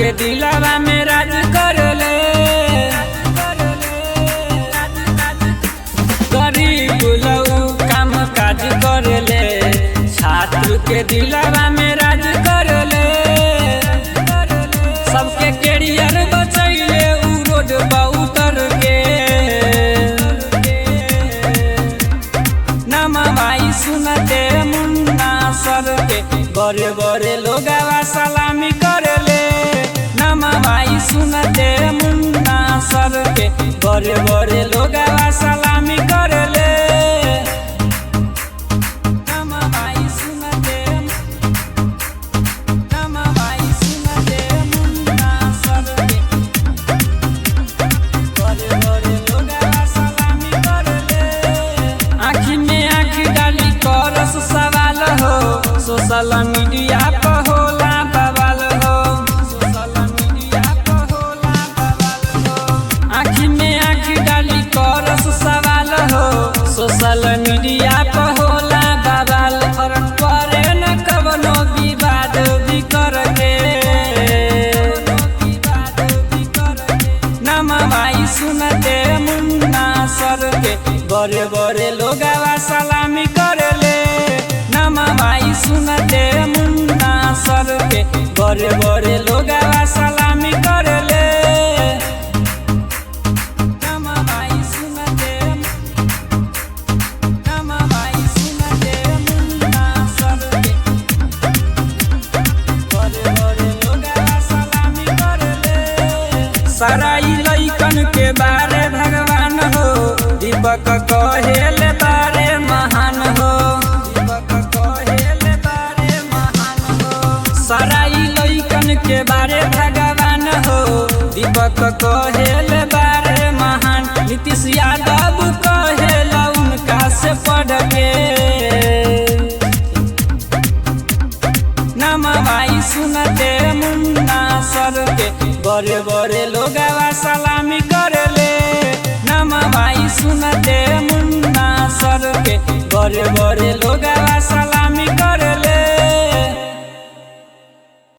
के दिलावा में राज कर ले, गरीब लोग काम काज कर ले, छात्र के दिलावा में राज कर ले, सबके कैरियर बचैले उ रोड उतर के। नमवाई सुनते मुन्ना सर के बड़े बड़े लोगवा सलामी कर ले। नमवाई सुनते मुन्ना सर के बड़े बड़े लोगवा सलामी कर ले। नमवाई सुनते मुन्ना सर के बड़े बड़े लोगवा सलामी कर ले। आँखी में आँखी डाली करस सवाल हो, सोशल मीडिया पर होला बवाल हो, सोशल मीडिया पर होला बवाल हो। आँखी में आँखी डाली करस सवाल हो, सोशल मीडिया पर होला बवाल। फर्क पड़े न कवनो विवाद भी करके। नमवाई सुनते मुन्ना सर के बड़े बड़े लोगवा सलामी कर ले। नमवाई सुनते मुन्ना सर के बड़े बड़े लोगवा सलामी कर ले। नमवाई सुनते मुन्ना सर के बड़े बड़े लोगवा सलामी कर ले। सराई लइकन के बारे भगवान हो, दीपक कहेले बारे महान हो, दीपक कहेले बारे महान हो। सराई लइकन के बारे भगवान हो, दीपक कहेले बारे महान। नीतीश यादव कहेला उनका से पढ़ के। नमवाई सुनते मुन्ना सर के बड़े बड़े लोगवा सलामी कर ले। नमवाई सुनते मुन्ना सर के बड़े बड़े लोगवा सलामी